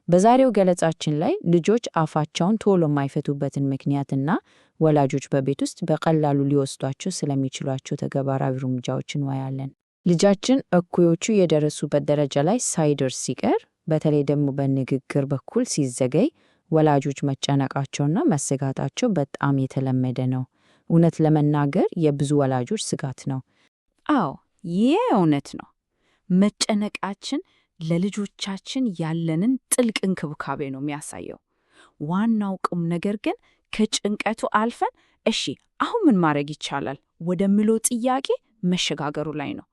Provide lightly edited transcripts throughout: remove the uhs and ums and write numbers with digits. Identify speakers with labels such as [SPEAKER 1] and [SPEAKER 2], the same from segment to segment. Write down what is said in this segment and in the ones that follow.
[SPEAKER 1] በዛሬው ገለጻችን ላይ ልጆች አፋቸውን ቶሎ የማይፈቱበትን ምክንያትና ወላጆች በቤት ውስጥ በቀላሉ ሊወስዷቸው ስለሚችሏቸው ተግባራዊ እርምጃዎች እንወያያለን። ልጃችን እኩዮቹ የደረሱበት ደረጃ ላይ ሳይደርስ ሲቀር፣ በተለይ ደግሞ በንግግር በኩል ሲዘገይ ወላጆች መጨነቃቸውና መሰጋታቸው በጣም የተለመደ ነው። እውነት ለመናገር የብዙ ወላጆች ስጋት ነው።
[SPEAKER 2] አዎ፣ ይህ እውነት ነው። መጨነቃችን ለልጆቻችን ያለንን ጥልቅ እንክብካቤ ነው የሚያሳየው። ዋናው ቁም ነገር ግን ከጭንቀቱ አልፈን እሺ አሁን ምን ማድረግ ይቻላል ወደሚለው ጥያቄ መሸጋገሩ ላይ ነው።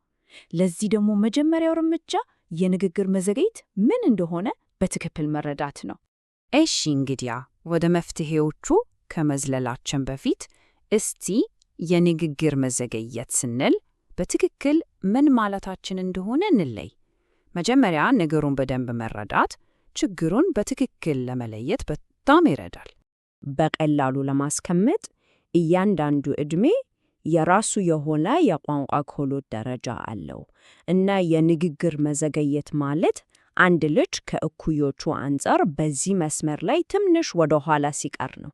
[SPEAKER 2] ለዚህ ደግሞ መጀመሪያው እርምጃ የንግግር መዘግየት ምን እንደሆነ በትክክል መረዳት ነው። እሺ እንግዲያ ወደ መፍትሄዎቹ ከመዝለላችን በፊት እስቲ የንግግር መዘግየት ስንል በትክክል ምን ማለታችን እንደሆነ እንለይ። መጀመሪያ ነገሩን በደንብ መረዳት ችግሩን በትክክል ለመለየት በጣም ይረዳል። በቀላሉ ለማስቀመጥ እያንዳንዱ ዕድሜ የራሱ የሆነ የቋንቋ ክህሎት ደረጃ አለው እና የንግግር መዘግየት ማለት አንድ ልጅ ከእኩዮቹ አንጻር በዚህ መስመር ላይ ትንሽ ወደ ኋላ ሲቀር ነው።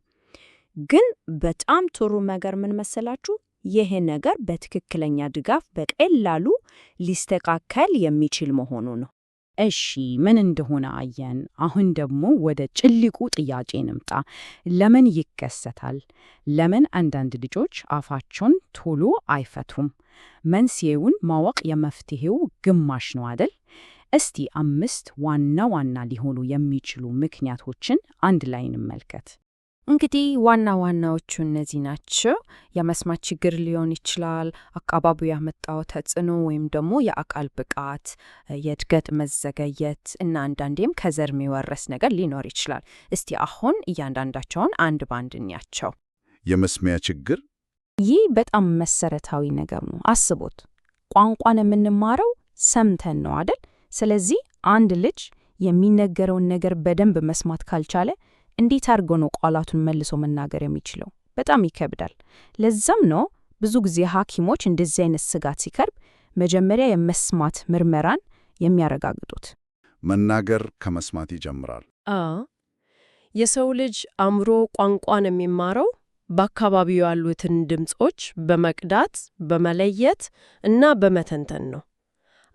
[SPEAKER 2] ግን በጣም ጥሩ ነገር ምን መሰላችሁ? ይህ ነገር በትክክለኛ ድጋፍ በቀላሉ ሊስተካከል የሚችል መሆኑ ነው። እሺ ምን እንደሆነ አየን። አሁን ደግሞ ወደ ጭልቁ ጥያቄ እንምጣ። ለምን ይከሰታል? ለምን አንዳንድ ልጆች አፋቸውን ቶሎ አይፈቱም? መንስኤውን ማወቅ የመፍትሄው ግማሽ ነው አይደል? እስቲ 5 ዋና ዋና ሊሆኑ የሚችሉ ምክንያቶችን አንድ ላይ እንመልከት። እንግዲህ ዋና ዋናዎቹ እነዚህ ናቸው። የመስማት ችግር ሊሆን ይችላል፣ አካባቢው ያመጣው ተጽዕኖ ወይም ደግሞ የአካል ብቃት፣ የእድገት መዘገየት እና አንዳንዴም ከዘር የሚወረስ ነገር ሊኖር ይችላል። እስቲ አሁን እያንዳንዳቸውን አንድ ባንድ እንያቸው።
[SPEAKER 3] የመስሚያ ችግር፣
[SPEAKER 1] ይህ በጣም መሰረታዊ ነገር ነው። አስቦት፣ ቋንቋን የምንማረው ሰምተን ነው አይደል? ስለዚህ አንድ ልጅ የሚነገረውን ነገር በደንብ መስማት ካልቻለ እንዴት አድርጎ ነው ቃላቱን መልሶ መናገር የሚችለው? በጣም ይከብዳል። ለዛም ነው ብዙ ጊዜ ሐኪሞች እንደዚህ አይነት ስጋት ሲቀርብ መጀመሪያ የመስማት ምርመራን የሚያረጋግጡት።
[SPEAKER 3] መናገር ከመስማት ይጀምራል።
[SPEAKER 4] የሰው ልጅ አእምሮ ቋንቋን የሚማረው በአካባቢው ያሉትን ድምጾች በመቅዳት በመለየት እና በመተንተን ነው።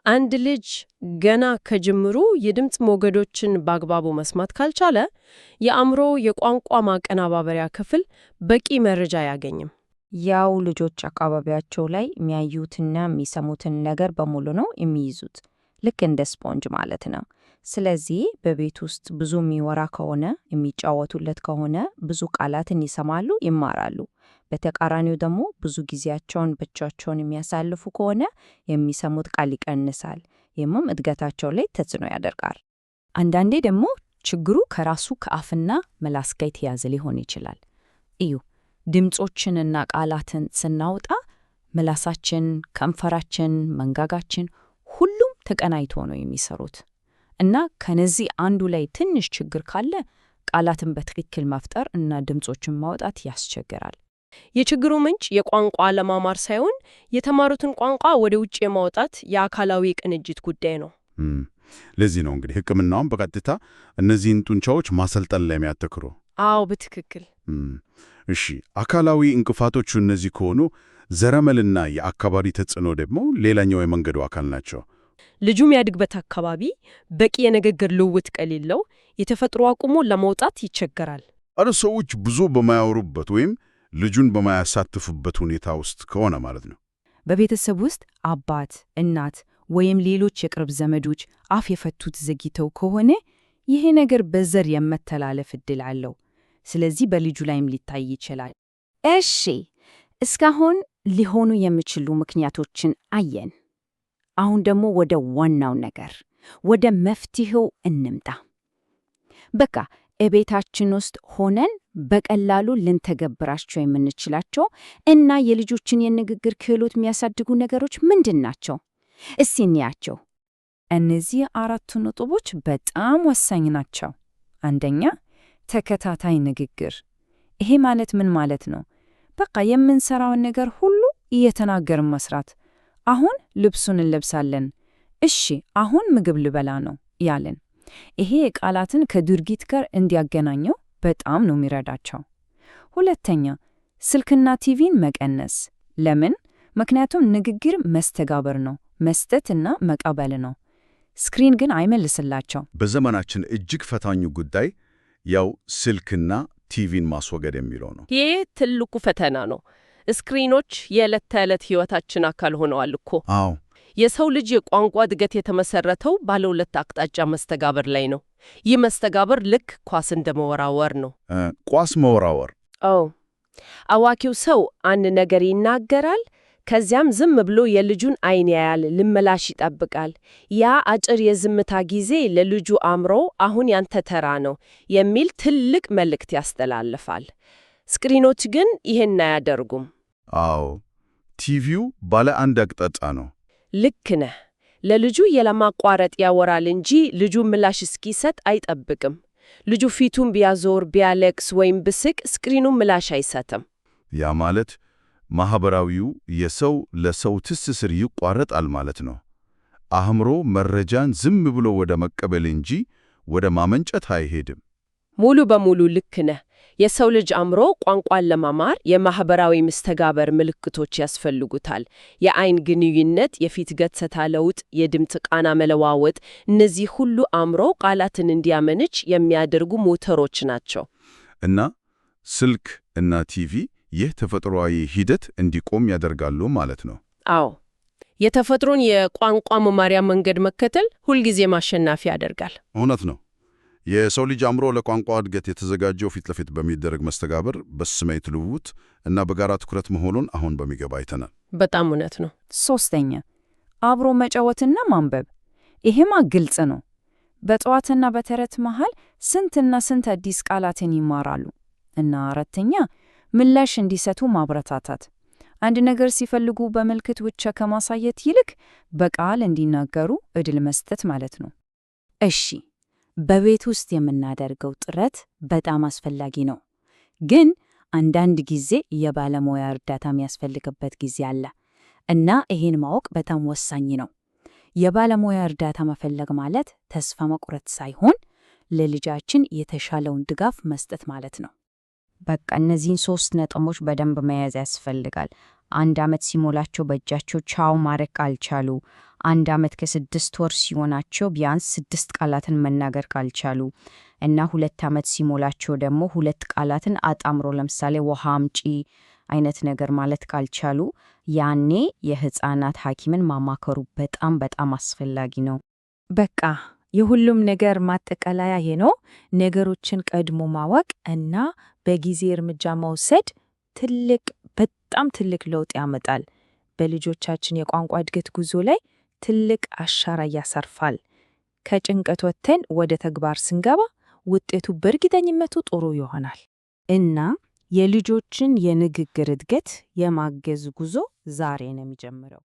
[SPEAKER 4] አንድ ልጅ ገና ከጅምሩ የድምጽ ሞገዶችን በአግባቡ መስማት ካልቻለ የአእምሮ የቋንቋ ማቀነባበሪያ ክፍል በቂ መረጃ አያገኝም።
[SPEAKER 1] ያው ልጆች አካባቢያቸው ላይ የሚያዩትና የሚሰሙትን ነገር በሙሉ ነው የሚይዙት፣ ልክ እንደ ስፖንጅ ማለት ነው። ስለዚህ በቤት ውስጥ ብዙ የሚወራ ከሆነ፣ የሚጫወቱለት ከሆነ ብዙ ቃላትን ይሰማሉ፣ ይማራሉ። በተቃራኒው ደግሞ ብዙ ጊዜያቸውን ብቻቸውን የሚያሳልፉ ከሆነ የሚሰሙት ቃል ይቀንሳል። ይህም እድገታቸው ላይ ተጽዕኖ ያደርጋል። አንዳንዴ ደግሞ ችግሩ ከራሱ ከአፍና ምላስ ጋር የተያዘ ሊሆን ይችላል። እዩ፣ ድምጾችንና ቃላትን ስናወጣ ምላሳችን፣ ከንፈራችን፣ መንጋጋችን ሁሉም ተቀናይቶ ነው የሚሰሩት እና ከነዚህ አንዱ ላይ ትንሽ ችግር ካለ ቃላትን በትክክል መፍጠር እና ድምጾችን ማውጣት ያስቸግራል።
[SPEAKER 4] የችግሩ ምንጭ የቋንቋ አለማማር ሳይሆን የተማሩትን ቋንቋ ወደ ውጭ የማውጣት የአካላዊ ቅንጅት ጉዳይ ነው።
[SPEAKER 3] ለዚህ ነው እንግዲህ ሕክምናውን በቀጥታ እነዚህን ጡንቻዎች ማሰልጠን ላይ የሚያተኩረው።
[SPEAKER 4] አዎ በትክክል።
[SPEAKER 3] እሺ፣ አካላዊ እንቅፋቶቹ እነዚህ ከሆኑ ዘረመልና የአካባቢ ተጽዕኖ ደግሞ ሌላኛው የመንገዱ አካል ናቸው።
[SPEAKER 4] ልጁ የሚያድግበት አካባቢ በቂ የንግግር ልውውጥ ከሌለው የተፈጥሮ አቅሙ ለመውጣት ይቸገራል።
[SPEAKER 3] ሰዎች ብዙ በማያወሩበት ወይም ልጁን በማያሳትፉበት ሁኔታ ውስጥ ከሆነ ማለት ነው።
[SPEAKER 2] በቤተሰብ ውስጥ አባት፣ እናት ወይም ሌሎች የቅርብ ዘመዶች አፍ የፈቱት ዘግይተው ከሆነ ይሄ ነገር በዘር የመተላለፍ ዕድል አለው። ስለዚህ በልጁ ላይም ሊታይ ይችላል። እሺ፣ እስካሁን ሊሆኑ የሚችሉ ምክንያቶችን አየን። አሁን ደግሞ ወደ ዋናው ነገር፣ ወደ መፍትሄው እንምጣ። በቃ እቤታችን ውስጥ ሆነን በቀላሉ ልንተገብራቸው የምንችላቸው እና የልጆችን የንግግር ክህሎት የሚያሳድጉ ነገሮች ምንድን ናቸው? እስቲ እንያቸው። እነዚህ 4 ነጥቦች በጣም ወሳኝ ናቸው። አንደኛ፣ ተከታታይ ንግግር። ይሄ ማለት ምን ማለት ነው? በቃ የምንሰራውን ነገር ሁሉ እየተናገርን መስራት። አሁን ልብሱን እንለብሳለን፣ እሺ አሁን ምግብ ልበላ ነው ያለን።
[SPEAKER 1] ይሄ ቃላትን ከድርጊት ጋር እንዲያገናኘው በጣም ነው የሚረዳቸው። ሁለተኛ፣ ስልክና ቲቪን መቀነስ። ለምን? ምክንያቱም ንግግር መስተጋብር ነው፣ መስጠትና መቀበል ነው። ስክሪን ግን አይመልስላቸው።
[SPEAKER 3] በዘመናችን እጅግ ፈታኙ ጉዳይ ያው ስልክና ቲቪን ማስወገድ የሚለው ነው።
[SPEAKER 4] ይህ ትልቁ ፈተና ነው። ስክሪኖች የዕለት ተዕለት ሕይወታችን አካል ሆነዋል እኮ።
[SPEAKER 3] አዎ።
[SPEAKER 4] የሰው ልጅ የቋንቋ እድገት የተመሰረተው ባለ ሁለት አቅጣጫ መስተጋብር ላይ ነው። ይህ መስተጋብር ልክ ኳስ እንደመወራወር ነው።
[SPEAKER 3] ኳስ መወራወር።
[SPEAKER 4] አዎ። አዋቂው ሰው አንድ ነገር ይናገራል፣ ከዚያም ዝም ብሎ የልጁን ዓይን ያያል፣ ልምላሽ ይጠብቃል። ያ አጭር የዝምታ ጊዜ ለልጁ አእምሮ አሁን ያንተ ተራ ነው የሚል ትልቅ መልእክት ያስተላልፋል። ስክሪኖች ግን ይህን አያደርጉም።
[SPEAKER 3] አዎ፣ ቲቪው ባለ አንድ አቅጣጫ ነው።
[SPEAKER 4] ልክ ነህ። ለልጁ ያለማቋረጥ ያወራል እንጂ ልጁ ምላሽ እስኪሰጥ አይጠብቅም። ልጁ ፊቱን ቢያዞር፣ ቢያለቅስ ወይም ብስቅ ስክሪኑ ምላሽ አይሰጥም።
[SPEAKER 3] ያ ማለት ማኅበራዊው የሰው ለሰው ትስስር ይቋረጣል ማለት ነው። አእምሮ መረጃን ዝም ብሎ ወደ መቀበል እንጂ ወደ ማመንጨት አይሄድም።
[SPEAKER 4] ሙሉ በሙሉ ልክ ነህ። የሰው ልጅ አእምሮ ቋንቋን ለመማር የማኅበራዊ መስተጋብር ምልክቶች ያስፈልጉታል። የዓይን ግንኙነት፣ የፊት ገጽታ ለውጥ፣ የድምፅ ቃና መለዋወጥ፣ እነዚህ ሁሉ አእምሮ ቃላትን እንዲያመነጭ የሚያደርጉ ሞተሮች ናቸው።
[SPEAKER 3] እና ስልክ እና ቲቪ ይህ ተፈጥሯዊ ሂደት እንዲቆም ያደርጋሉ ማለት ነው።
[SPEAKER 4] አዎ፣ የተፈጥሮን የቋንቋ መማሪያ መንገድ መከተል ሁልጊዜ ማሸናፊ ያደርጋል።
[SPEAKER 3] እውነት ነው። የሰው ልጅ አእምሮ ለቋንቋ እድገት የተዘጋጀው ፊት ለፊት በሚደረግ መስተጋብር፣ በስሜት ልውውጥ እና በጋራ ትኩረት መሆኑን አሁን በሚገባ አይተናል።
[SPEAKER 4] በጣም እውነት ነው።
[SPEAKER 1] ሶስተኛ፣ አብሮ መጫወትና ማንበብ። ይሄማ ግልጽ ነው። በጨዋታና በተረት መሃል ስንትና ስንት አዲስ ቃላትን ይማራሉ። እና አራተኛ፣ ምላሽ እንዲሰጡ ማበረታታት። አንድ ነገር ሲፈልጉ በምልክት ብቻ ከማሳየት ይልቅ በቃል እንዲናገሩ ዕድል መስጠት ማለት ነው።
[SPEAKER 2] እሺ፣ በቤት ውስጥ የምናደርገው ጥረት በጣም አስፈላጊ ነው። ግን አንዳንድ ጊዜ የባለሙያ እርዳታ የሚያስፈልግበት ጊዜ አለ እና ይሄን ማወቅ በጣም ወሳኝ ነው። የባለሙያ እርዳታ መፈለግ ማለት ተስፋ መቁረጥ ሳይሆን ለልጃችን የተሻለውን ድጋፍ መስጠት ማለት ነው።
[SPEAKER 1] በቃ እነዚህን 3 ነጥቦች በደንብ መያዝ ያስፈልጋል። 1 ዓመት ሲሞላቸው በእጃቸው ቻው ማድረግ ካልቻሉ፣ 1 ዓመት ከ6 ወር ሲሆናቸው ቢያንስ 6 ቃላትን መናገር ካልቻሉ እና 2 ዓመት ሲሞላቸው ደግሞ 2 ቃላትን አጣምሮ ለምሳሌ ውሃ አምጪ አይነት ነገር ማለት ካልቻሉ ያኔ የሕፃናት ሐኪምን ማማከሩ በጣም በጣም አስፈላጊ ነው።
[SPEAKER 2] በቃ የሁሉም ነገር ማጠቃለያ ይሄ ነው። ነገሮችን ቀድሞ ማወቅ እና በጊዜ እርምጃ መውሰድ በጣም ትልቅ ለውጥ ያመጣል። በልጆቻችን የቋንቋ እድገት ጉዞ ላይ ትልቅ አሻራ ያሳርፋል። ከጭንቀት ወጥተን ወደ ተግባር ስንገባ ውጤቱ በእርግጠኝነቱ ጥሩ ይሆናል እና የልጆችን የንግግር እድገት የማገዝ ጉዞ ዛሬ ነው የሚጀምረው።